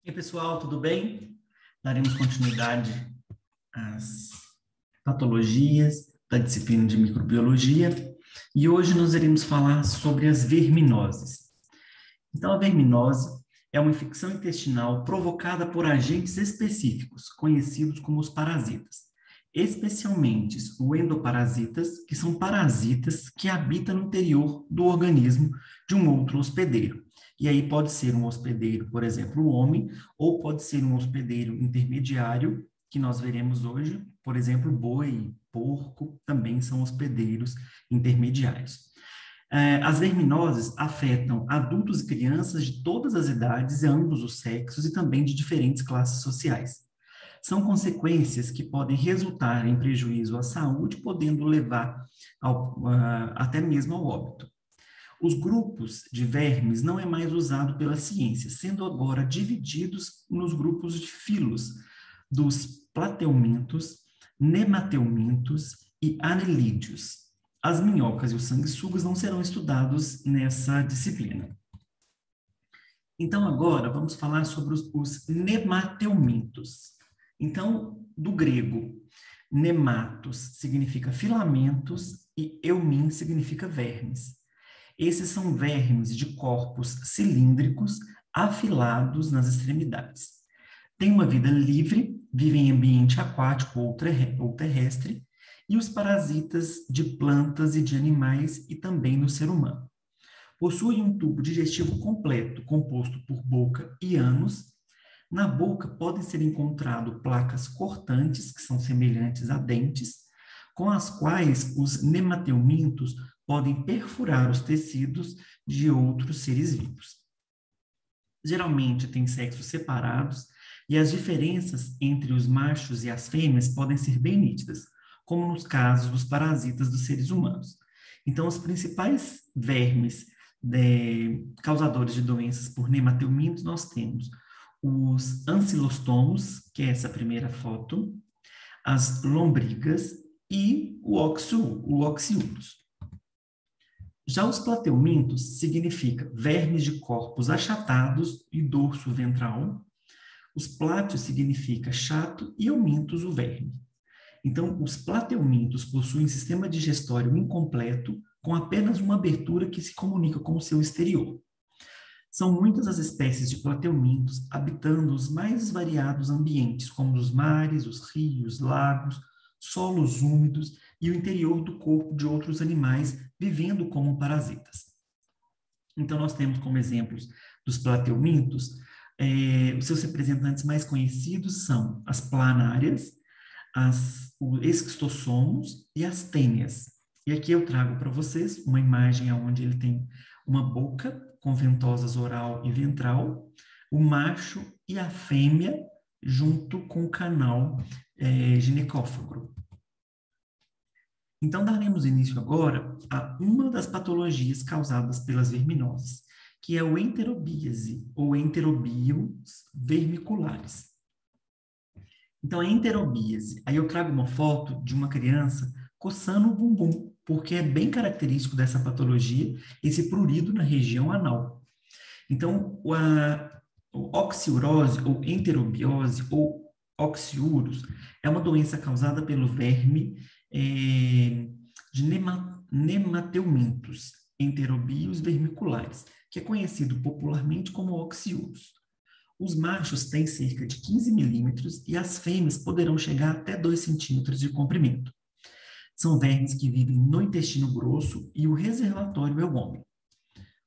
E aí, pessoal, tudo bem? Daremos continuidade às patologias da disciplina de microbiologia e hoje nós iremos falar sobre as verminoses. Então, a verminose é uma infecção intestinal provocada por agentes específicos, conhecidos como os parasitas, especialmente os endoparasitas, que são parasitas que habitam no interior do organismo de um outro hospedeiro. E aí pode ser um hospedeiro, por exemplo, o homem, ou pode ser um hospedeiro intermediário, que nós veremos hoje, por exemplo, boi, porco, também são hospedeiros intermediários. As verminoses afetam adultos e crianças de todas as idades, ambos os sexos e também de diferentes classes sociais. São consequências que podem resultar em prejuízo à saúde, podendo levar até mesmo ao óbito. Os grupos de vermes não é mais usado pela ciência, sendo agora divididos nos grupos de filos dos plateumintos, nemateumintos e anelídeos. As minhocas e os sanguessugas não serão estudados nessa disciplina. Então, agora, vamos falar sobre os nemateumintos. Então, do grego, nematos significa filamentos e eumin significa vermes. Esses são vermes de corpos cilíndricos afilados nas extremidades. Têm uma vida livre, vivem em ambiente aquático ou terrestre, e os parasitas de plantas e de animais e também no ser humano. Possuem um tubo digestivo completo, composto por boca e ânus. Na boca podem ser encontradas placas cortantes, que são semelhantes a dentes, com as quais os nemateumintos podem perfurar os tecidos de outros seres vivos. Geralmente têm sexos separados e as diferenças entre os machos e as fêmeas podem ser bem nítidas, como nos casos dos parasitas dos seres humanos. Então, os principais vermes causadores de doenças por nemateumintos, nós temos os ancilostomos, que é essa primeira foto, as lombrigas e o oxiurus. Já os plateumintos significa vermes de corpos achatados e dorso ventral. Os pláteos significa chato e eumintos o verme. Então, os plateumintos possuem sistema digestório incompleto, com apenas uma abertura que se comunica com o seu exterior. São muitas as espécies de plateumintos habitando os mais variados ambientes, como os mares, os rios, lagos, solos úmidos e o interior do corpo de outros animais, vivendo como parasitas. Então, nós temos como exemplos dos plateumintos, os seus representantes mais conhecidos são as planárias, os esquistossomos e as tênias. E aqui eu trago para vocês uma imagem onde ele tem uma boca com ventosas oral e ventral, o macho e a fêmea junto com o canal ginecófago. Então, daremos início agora a uma das patologias causadas pelas verminoses, que é o enterobíase, ou enterobios vermiculares. Então, a enterobíase, aí eu trago uma foto de uma criança coçando o bumbum, porque é bem característico dessa patologia, esse prurido na região anal. Então, o oxiurose, ou enterobiose, ou oxiurus, é uma doença causada pelo verme de nemateumintos, enterobios vermiculares, que é conhecido popularmente como oxiurus. Os machos têm cerca de 15 milímetros e as fêmeas poderão chegar até 2 centímetros de comprimento. São vermes que vivem no intestino grosso e o reservatório é o homem.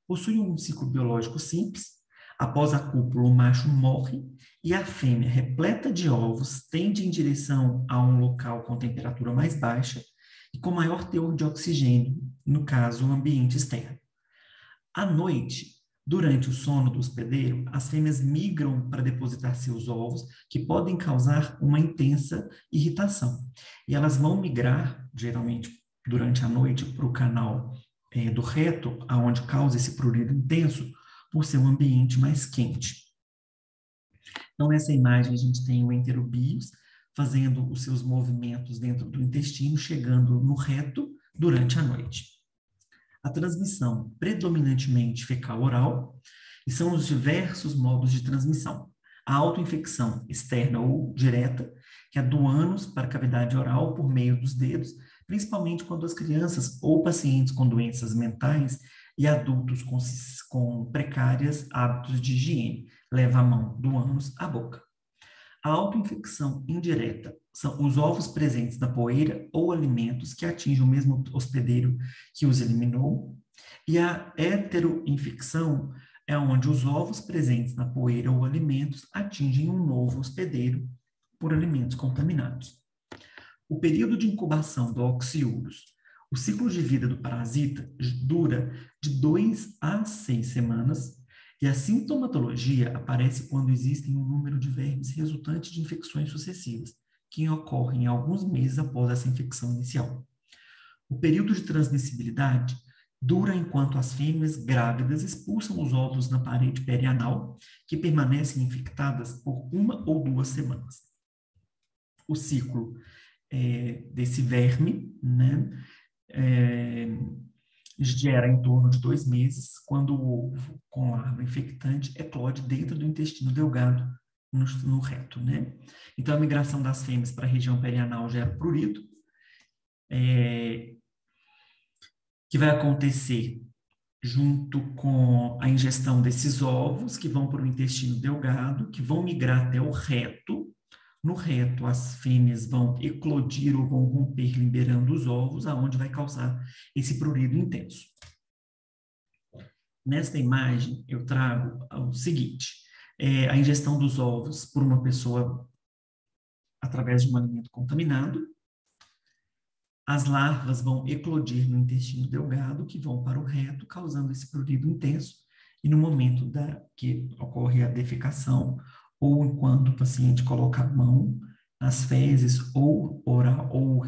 Possuem um ciclo biológico simples. Após a cópula, o macho morre e a fêmea, repleta de ovos, tende em direção a um local com temperatura mais baixa e com maior teor de oxigênio, no caso, o ambiente externo. À noite, durante o sono do hospedeiro, as fêmeas migram para depositar seus ovos, que podem causar uma intensa irritação. E elas vão migrar, geralmente, durante a noite, para o canal do reto, aonde causa esse prurido intenso, por ser um ambiente mais quente. Então, nessa imagem, a gente tem o enterobios fazendo os seus movimentos dentro do intestino, chegando no reto durante a noite. A transmissão predominantemente fecal-oral, e são os diversos modos de transmissão. A autoinfecção externa ou direta, que é do ânus para a cavidade oral por meio dos dedos, principalmente quando as crianças ou pacientes com doenças mentais e adultos com precários hábitos de higiene levam a mão do ânus à boca. A autoinfecção indireta são os ovos presentes na poeira ou alimentos que atingem o mesmo hospedeiro que os eliminou. E a heteroinfecção é onde os ovos presentes na poeira ou alimentos atingem um novo hospedeiro por alimentos contaminados. O período de incubação do Oxyurus, o ciclo de vida do parasita dura de 2 a 6 semanas e a sintomatologia aparece quando existem um número de vermes resultantes de infecções sucessivas, que ocorrem alguns meses após essa infecção inicial. O período de transmissibilidade dura enquanto as fêmeas grávidas expulsam os óvulos na parede perianal, que permanecem infectadas por 1 ou 2 semanas. O ciclo desse verme, né, gera em torno de 2 meses, quando o ovo com larva infectante eclode dentro do intestino delgado, no reto, né? Então, a migração das fêmeas para a região perianal gera prurido, que vai acontecer junto com a ingestão desses ovos, que vão para o intestino delgado, que vão migrar até o reto. No reto, as fêmeas vão eclodir ou vão romper, liberando os ovos, aonde vai causar esse prurido intenso. Nesta imagem, eu trago o seguinte: a ingestão dos ovos por uma pessoa através de um alimento contaminado. As larvas vão eclodir no intestino delgado, que vão para o reto, causando esse prurido intenso, e no momento que ocorre a defecação, ou enquanto o paciente coloca a mão nas fezes, ou oral, ou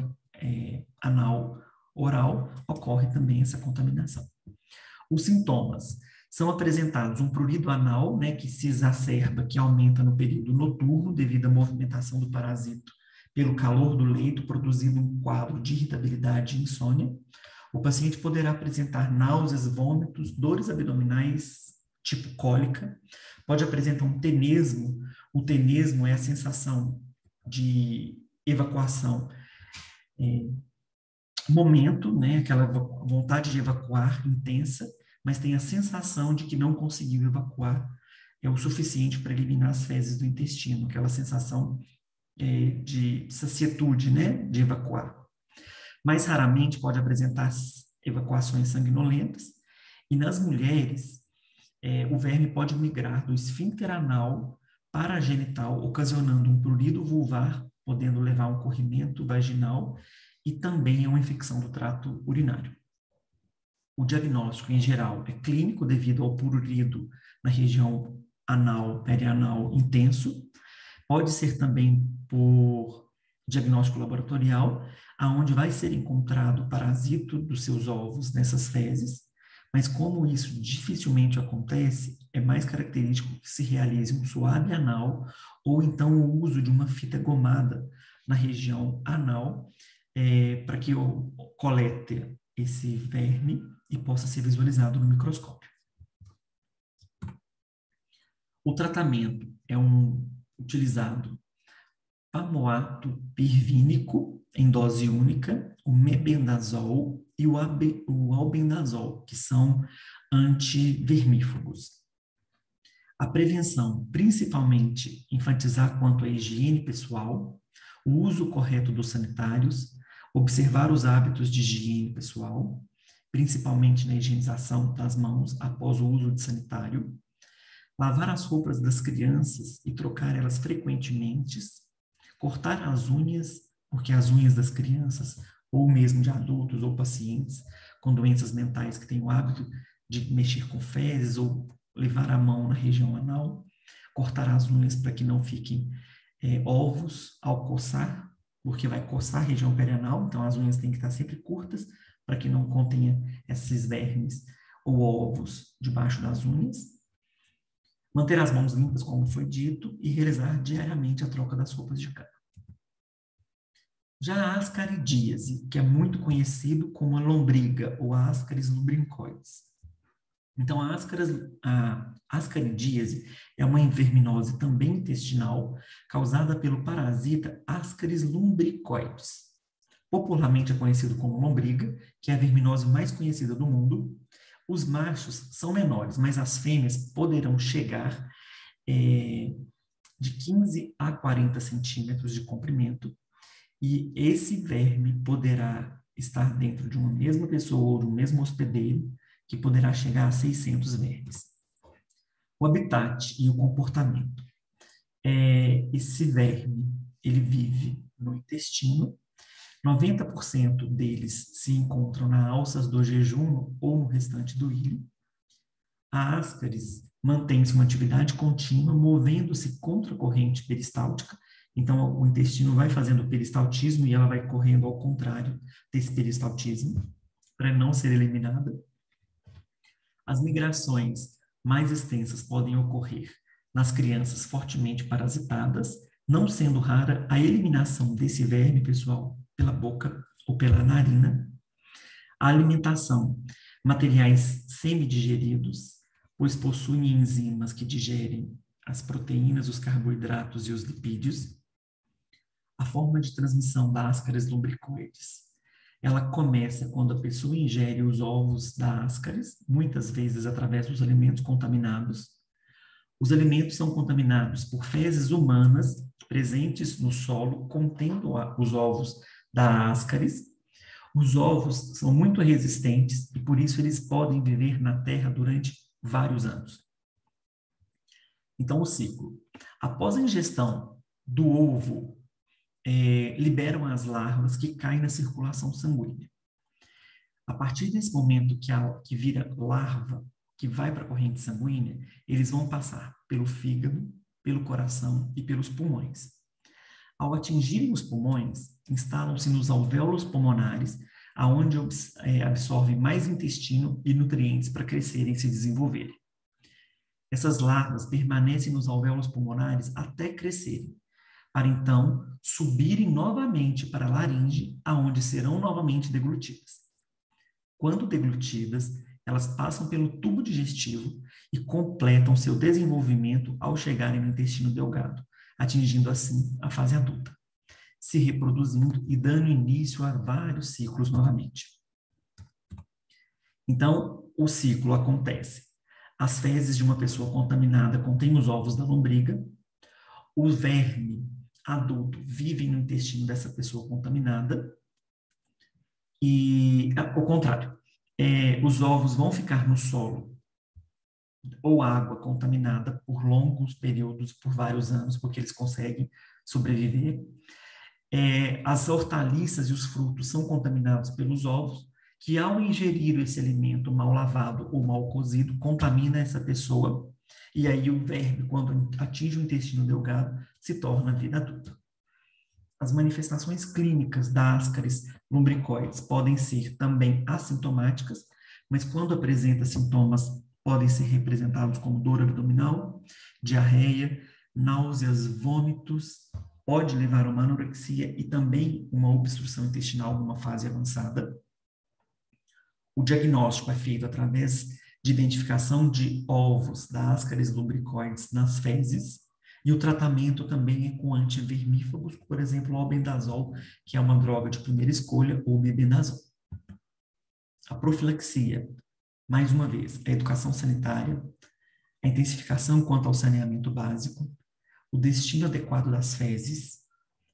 anal oral, ocorre também essa contaminação. Os sintomas são apresentados um prurido anal, né, que se exacerba, que aumenta no período noturno, devido à movimentação do parasito pelo calor do leito, produzindo um quadro de irritabilidade e insônia. O paciente poderá apresentar náuseas, vômitos, dores abdominais, tipo cólica. Pode apresentar um tenesmo. O tenesmo é a sensação de evacuação, momento, né, aquela vontade de evacuar intensa, mas tem a sensação de que não conseguiu evacuar o suficiente para eliminar as fezes do intestino, aquela sensação de sacietude, né, de evacuar. Mais raramente pode apresentar evacuações sanguinolentas, e nas mulheres, o verme pode migrar do esfíncter anal para a genital, ocasionando um prurido vulvar, podendo levar a um corrimento vaginal e também a uma infecção do trato urinário. O diagnóstico, em geral, é clínico devido ao prurido na região anal, perianal intenso. Pode ser também por diagnóstico laboratorial, aonde vai ser encontrado o parasito dos seus ovos nessas fezes, mas como isso dificilmente acontece, é mais característico que se realize um suave anal ou então o uso de uma fita gomada na região anal para que eu colete esse verme e possa ser visualizado no microscópio. O tratamento é utilizado pamoato pirvínico em dose única, o mebendazol e o albendazol, que são antivermífugos. A prevenção, principalmente, enfatizar quanto à higiene pessoal, o uso correto dos sanitários, observar os hábitos de higiene pessoal, principalmente na higienização das mãos após o uso de sanitário, lavar as roupas das crianças e trocar elas frequentemente, cortar as unhas, porque as unhas das crianças, ou mesmo de adultos ou pacientes com doenças mentais que têm o hábito de mexer com fezes ou levar a mão na região anal, cortar as unhas para que não fiquem ovos ao coçar, porque vai coçar a região perianal, então as unhas têm que estar sempre curtas para que não contenha esses vermes ou ovos debaixo das unhas. Manter as mãos limpas, como foi dito, e realizar diariamente a troca das roupas de cama. Já a ascaridíase, que é muito conhecido como a lombriga ou Ascaris lubricoides. Então, a ascaridíase é uma verminose também intestinal causada pelo parasita Ascaris lumbricoides. Popularmente é conhecido como lombriga, que é a verminose mais conhecida do mundo. Os machos são menores, mas as fêmeas poderão chegar de 15 a 40 centímetros de comprimento, e esse verme poderá estar dentro de uma mesma pessoa ou de um mesmo hospedeiro, que poderá chegar a 600 vermes. O habitat e o comportamento. Esse verme, ele vive no intestino. 90% deles se encontram na alças do jejum ou no restante do íleo. A ascaris mantém-se uma atividade contínua, movendo-se contra a corrente peristáltica. Então, o intestino vai fazendo peristaltismo e ela vai correndo ao contrário desse peristaltismo, para não ser eliminada. As migrações mais extensas podem ocorrer nas crianças fortemente parasitadas, não sendo rara a eliminação desse verme, pessoal, pela boca ou pela narina. A alimentação, materiais semidigeridos, pois possuem enzimas que digerem as proteínas, os carboidratos e os lipídios. A forma de transmissão da Ascaris lumbricoides. Ela começa quando a pessoa ingere os ovos da Ascaris, muitas vezes através dos alimentos contaminados. Os alimentos são contaminados por fezes humanas presentes no solo, contendo os ovos da Ascaris. Os ovos são muito resistentes e, por isso, eles podem viver na terra durante vários anos. Então, o ciclo. Após a ingestão do ovo, liberam as larvas que caem na circulação sanguínea. A partir desse momento que vira larva, que vai para a corrente sanguínea, eles vão passar pelo fígado, pelo coração e pelos pulmões. Ao atingirem os pulmões, instalam-se nos alvéolos pulmonares, aonde absorvem mais intestino e nutrientes para crescerem e se desenvolverem. Essas larvas permanecem nos alvéolos pulmonares até crescerem, para então subirem novamente para a laringe, aonde serão novamente deglutidas. Quando deglutidas, elas passam pelo tubo digestivo e completam seu desenvolvimento ao chegarem no intestino delgado, atingindo assim a fase adulta, se reproduzindo e dando início a vários ciclos novamente. Então, o ciclo acontece. As fezes de uma pessoa contaminada contêm os ovos da lombriga, o verme adulto vive no intestino dessa pessoa contaminada, e, ao contrário, os ovos vão ficar no solo ou água contaminada por longos períodos, por vários anos, porque eles conseguem sobreviver. As hortaliças e os frutos são contaminados pelos ovos, que ao ingerir esse alimento mal lavado ou mal cozido, contamina essa pessoa, e aí o verme, quando atinge o intestino delgado, se torna vida adulta. As manifestações clínicas da Ascaris lumbricoides podem ser também assintomáticas, mas quando apresenta sintomas, podem ser representados como dor abdominal, diarreia, náuseas, vômitos, pode levar a uma anorexia e também uma obstrução intestinal numa fase avançada. O diagnóstico é feito através de identificação de ovos da Ascaris lumbricoides nas fezes, e o tratamento também é com antivermífagos, por exemplo, o albendazol, que é uma droga de primeira escolha, ou mebendazol. A profilaxia, mais uma vez, a educação sanitária, a intensificação quanto ao saneamento básico, o destino adequado das fezes,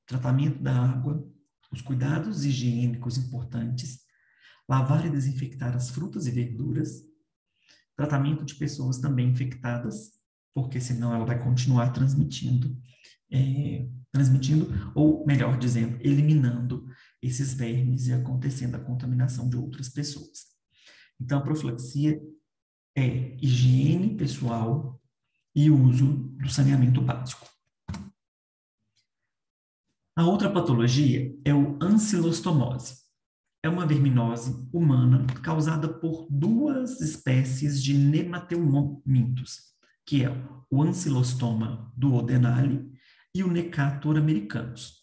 tratamento da água, os cuidados higiênicos importantes, lavar e desinfectar as frutas e verduras, tratamento de pessoas também infectadas, porque senão ela vai continuar transmitindo, ou melhor dizendo, eliminando esses vermes e acontecendo a contaminação de outras pessoas. Então, a profilaxia é higiene pessoal e uso do saneamento básico. A outra patologia é o ancilostomose. É uma verminose humana causada por duas espécies de nemateumintos, que é o Ancylostoma duodenale e o Necator americanus.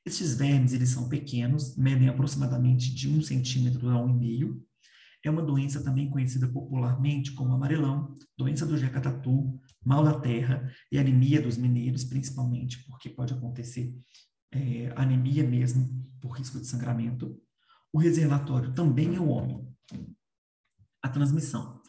Estes vermes, eles são pequenos, medem aproximadamente de 1 centímetro a 1,5. É uma doença também conhecida popularmente como amarelão, doença do Jeca-Tatu, mal da terra e anemia dos mineiros, principalmente porque pode acontecer anemia mesmo por risco de sangramento. O reservatório também é o homem. A transmissão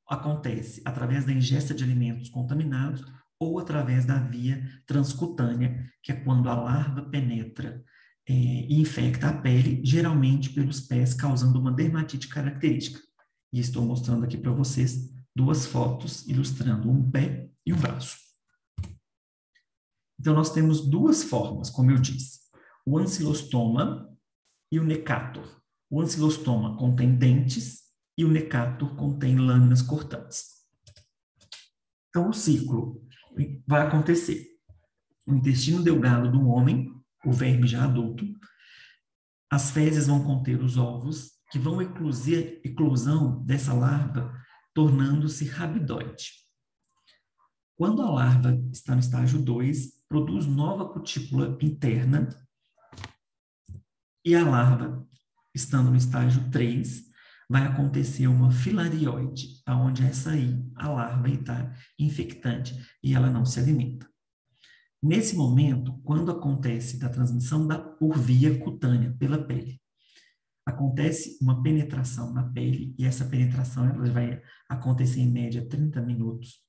acontece através da ingesta de alimentos contaminados ou através da via transcutânea, que é quando a larva penetra e infecta a pele, geralmente pelos pés, causando uma dermatite característica. E estou mostrando aqui para vocês duas fotos ilustrando um pé e um braço. Então, nós temos duas formas, como eu disse, o ancilostoma e o necator. O ancilostoma contém dentes e o necator contém lâminas cortantes. Então, o ciclo vai acontecer. O intestino delgado do homem, o verme já adulto, as fezes vão conter os ovos, que vão eclosão dessa larva, tornando-se rabidoide. Quando a larva está no estágio 2, produz nova cutícula interna, e a larva, estando no estágio 3, vai acontecer uma filarioide, onde essa aí, a larva está infectante e ela não se alimenta. Nesse momento, quando acontece da transmissão por via cutânea, pela pele, acontece uma penetração na pele, e essa penetração ela vai acontecer em média 30 minutos.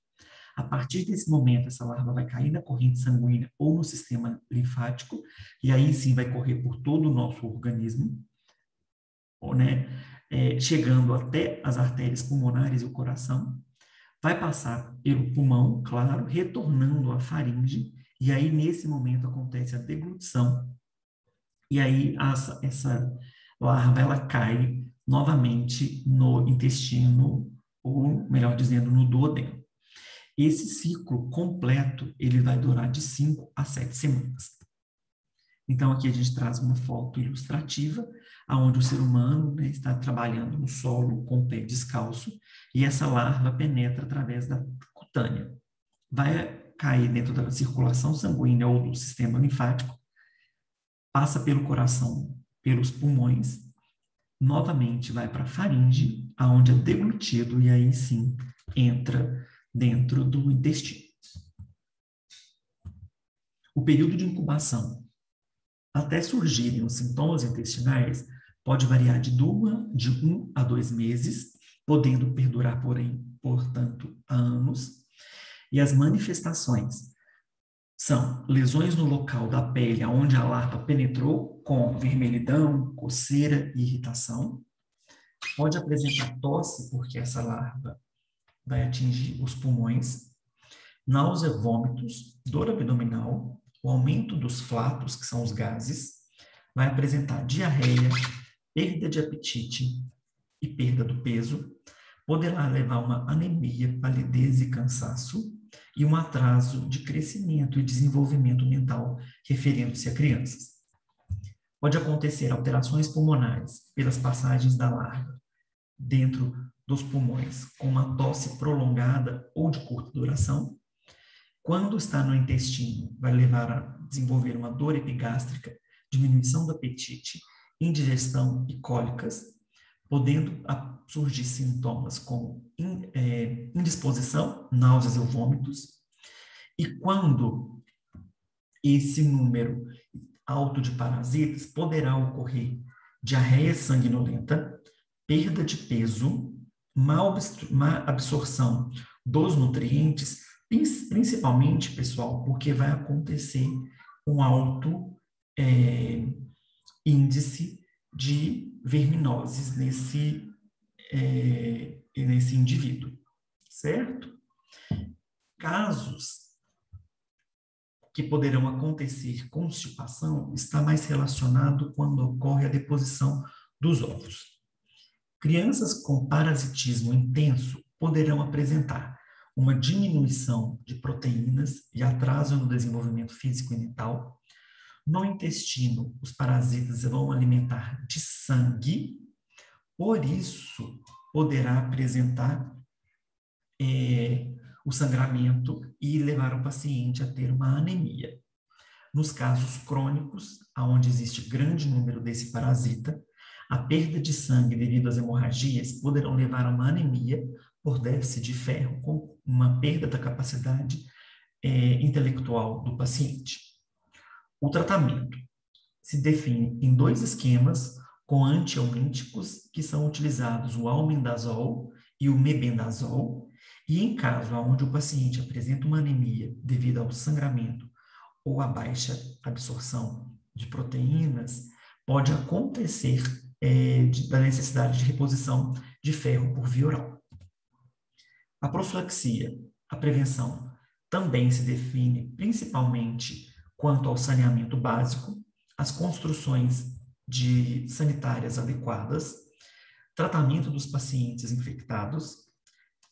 A partir desse momento, essa larva vai cair na corrente sanguínea ou no sistema linfático, e aí sim vai correr por todo o nosso organismo, né? Chegando até as artérias pulmonares e o coração, vai passar pelo pulmão, claro, retornando à faringe, e aí nesse momento acontece a deglutição, e aí essa larva ela cai novamente no intestino, ou melhor dizendo, no duodeno. Esse ciclo completo, ele vai durar de 5 a 7 semanas. Então, aqui a gente traz uma foto ilustrativa, onde o ser humano, né, está trabalhando no solo com o pé descalço, e essa larva penetra através da cutânea. Vai cair dentro da circulação sanguínea ou do sistema linfático, passa pelo coração, pelos pulmões, novamente vai para a faringe, aonde é deglutido, e aí sim entra dentro do intestino. O período de incubação até surgirem os sintomas intestinais pode variar de 1 a 2 meses, podendo perdurar, portanto, anos. E as manifestações são lesões no local da pele onde a larva penetrou, com vermelhidão, coceira e irritação. Pode apresentar tosse, porque essa larva vai atingir os pulmões, náusea, vômitos, dor abdominal, o aumento dos flatos, que são os gases, vai apresentar diarreia, perda de apetite e perda do peso, poderá levar a uma anemia, palidez e cansaço, e um atraso de crescimento e desenvolvimento mental, referindo-se a crianças. Pode acontecer alterações pulmonares pelas passagens da larva dentro dos pulmões, com uma tosse prolongada ou de curta duração. Quando está no intestino, vai levar a desenvolver uma dor epigástrica, diminuição do apetite, indigestão e cólicas, podendo surgir sintomas como indisposição, náuseas ou vômitos. E quando esse número alto de parasitas, poderá ocorrer diarreia sanguinolenta, perda de peso, má absorção dos nutrientes, principalmente, pessoal, porque vai acontecer um alto índice de verminoses nesse indivíduo, certo? Casos que poderão acontecer constipação está mais relacionado quando ocorre a deposição dos ovos. Crianças com parasitismo intenso poderão apresentar uma diminuição de proteínas e atraso no desenvolvimento físico e mental. No intestino, os parasitas vão alimentar de sangue, por isso poderá apresentar o sangramento e levar o paciente a ter uma anemia. Nos casos crônicos, onde existe grande número desse parasita, A perda de sangue devido às hemorragias poderão levar a uma anemia por déficit de ferro, com uma perda da capacidade intelectual do paciente. O tratamento se define em dois esquemas com antiemíticos, que são utilizados o albendazol e o mebendazol, e em caso onde o paciente apresenta uma anemia devido ao sangramento ou à baixa absorção de proteínas, pode acontecer da necessidade de reposição de ferro por via oral. A profilaxia, a prevenção, também se define principalmente quanto ao saneamento básico, as construções sanitárias adequadas, tratamento dos pacientes infectados,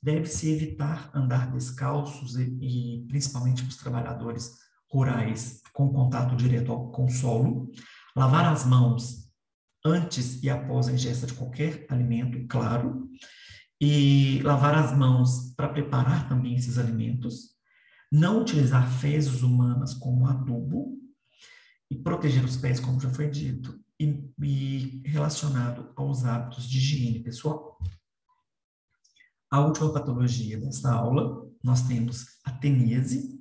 deve-se evitar andar descalços e principalmente os trabalhadores rurais com contato direto com o solo, lavar as mãos antes e após a ingesta de qualquer alimento, claro, e lavar as mãos para preparar também esses alimentos, não utilizar fezes humanas como adubo e proteger os pés, como já foi dito, e relacionado aos hábitos de higiene pessoal. A última patologia desta aula, nós temos a teníase,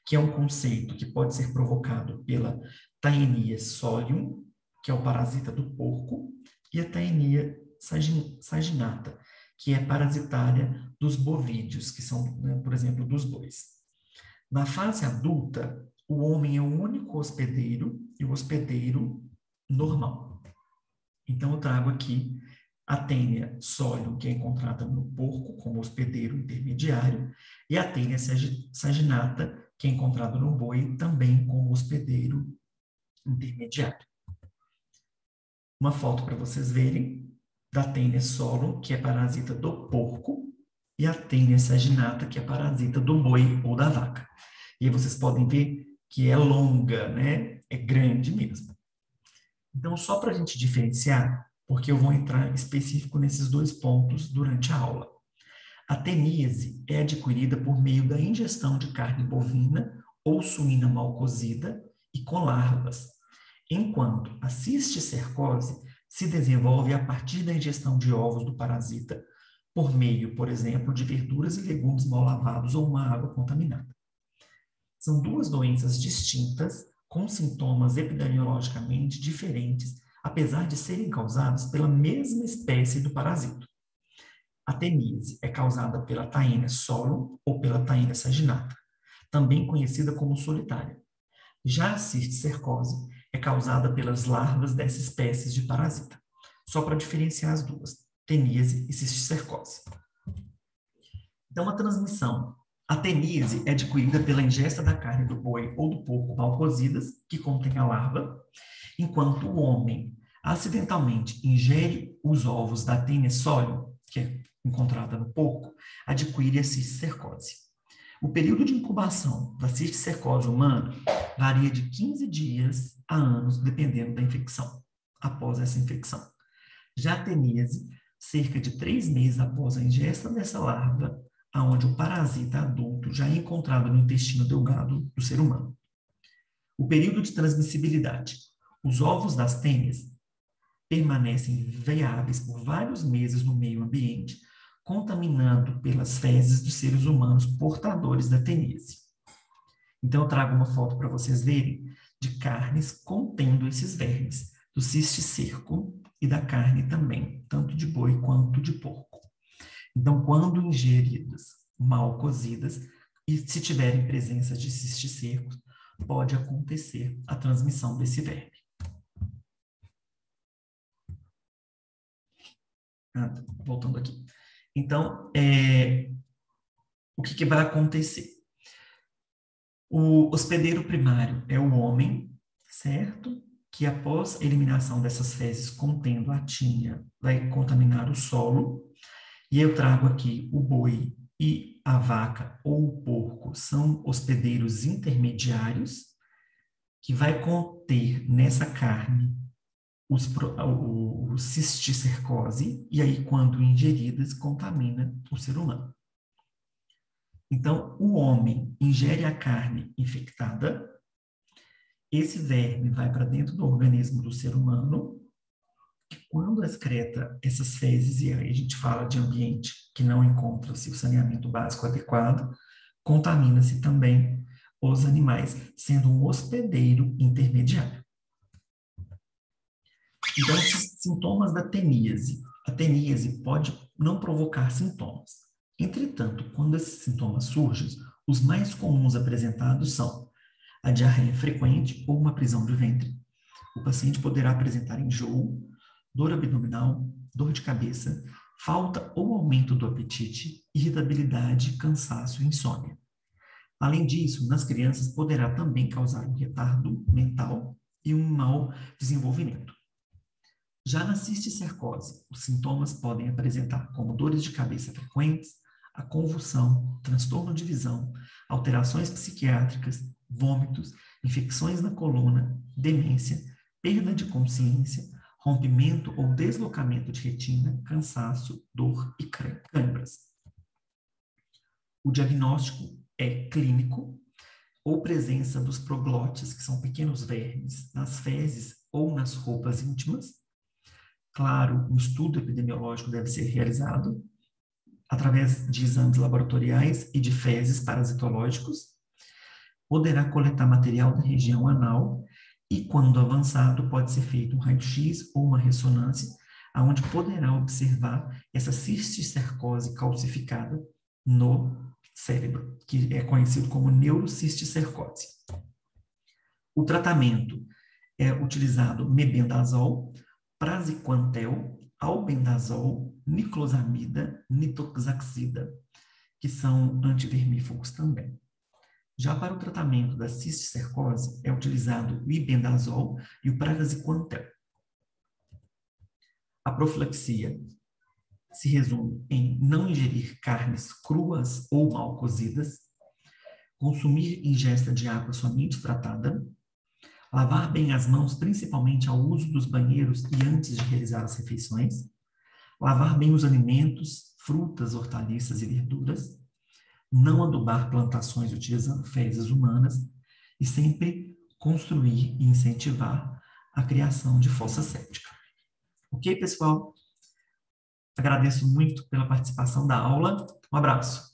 que é um conceito que pode ser provocado pela Taenia solium, que é o parasita do porco, e a Taenia saginata, que é parasitária dos bovídeos, que são, né, por exemplo, dos bois. Na fase adulta, o homem é o único hospedeiro e o hospedeiro normal. Então, eu trago aqui a Taenia solium, que é encontrada no porco como hospedeiro intermediário, e a Taenia saginata, que é encontrada no boi também como hospedeiro intermediário. Uma foto para vocês verem da Taenia solium, que é parasita do porco, e a Taenia saginata, que é parasita do boi ou da vaca. E aí vocês podem ver que é longa, né? É grande mesmo. Então, só para a gente diferenciar, porque eu vou entrar específico nesses dois pontos durante a aula. A teníase é adquirida por meio da ingestão de carne bovina ou suína mal cozida e com larvas, enquanto a cisticercose se desenvolve a partir da ingestão de ovos do parasita por meio, por exemplo, de verduras e legumes mal lavados ou uma água contaminada. São duas doenças distintas, com sintomas epidemiologicamente diferentes, apesar de serem causadas pela mesma espécie do parasito. A teníase é causada pela Taenia solium ou pela Taenia saginata, também conhecida como solitária. Já a cisticercose é causada pelas larvas dessa espécie de parasita. Só para diferenciar as duas, teníase e cisticercose. Então, a transmissão. A teníase é adquirida pela ingesta da carne do boi ou do porco mal cozidas, que contém a larva, enquanto o homem acidentalmente ingere os ovos da Taenia solium, que é encontrada no porco, adquire a cisticercose. O período de incubação da cisticercose humana varia de 15 dias a anos, dependendo da infecção, após essa infecção. Já a teníase, cerca de 3 meses após a ingesta dessa larva, aonde o parasita adulto já é encontrado no intestino delgado do ser humano. O período de transmissibilidade. Os ovos das tênias permanecem viáveis por vários meses no meio ambiente, contaminando pelas fezes dos seres humanos portadores da teníase. Então, eu trago uma foto para vocês verem de carnes contendo esses vermes, do cisticerco e da carne também, tanto de boi quanto de porco. Então, quando ingeridas, mal cozidas, e se tiverem presença de cisticercos, pode acontecer a transmissão desse verme. Voltando aqui. Então, o que vai acontecer? O hospedeiro primário é o homem, certo? Que após a eliminação dessas fezes contendo a tinea, vai contaminar o solo. E eu trago aqui o boi e a vaca ou o porco são hospedeiros intermediários, que vai conter nessa carne o cisticercose, e aí, quando ingeridas, contamina o ser humano. Então, o homem ingere a carne infectada, esse verme vai para dentro do organismo do ser humano, Quando excreta essas fezes, e aí a gente fala de ambiente que não encontra-se o saneamento básico adequado, contamina-se também os animais, sendo um hospedeiro intermediário. Então, esses sintomas da teníase. A teníase pode não provocar sintomas. Entretanto, quando esses sintomas surgem, os mais comuns apresentados são a diarreia frequente ou uma prisão de ventre. O paciente poderá apresentar enjoo, dor abdominal, dor de cabeça, falta ou aumento do apetite, irritabilidade, cansaço e insônia. Além disso, nas crianças poderá também causar um retardo mental e um mau desenvolvimento. Já na cisticercose, os sintomas podem apresentar como dores de cabeça frequentes, a convulsão, transtorno de visão, alterações psiquiátricas, vômitos, infecções na coluna, demência, perda de consciência, rompimento ou deslocamento de retina, cansaço, dor e câimbras. O diagnóstico é clínico ou presença dos proglotes, que são pequenos vermes, nas fezes ou nas roupas íntimas. Claro, um estudo epidemiológico deve ser realizado através de exames laboratoriais e de fezes parasitológicos. Poderá coletar material da região anal e, quando avançado, pode ser feito um raio-x ou uma ressonância, onde poderá observar essa cisticercose calcificada no cérebro, que é conhecido como neurocisticercose. O tratamento é utilizado mebendazol, praziquantel, albendazol, niclosamida, nitoxaxida, que são antivermífugos também. Já para o tratamento da cisticercose, é utilizado o ibendazol e o praziquantel. A profilaxia se resume em não ingerir carnes cruas ou mal cozidas, consumir ingesta de água somente tratada, lavar bem as mãos, principalmente ao uso dos banheiros e antes de realizar as refeições, lavar bem os alimentos, frutas, hortaliças e verduras, não adubar plantações utilizando fezes humanas e sempre construir e incentivar a criação de fossa séptica. Ok, pessoal? Agradeço muito pela participação da aula. Um abraço.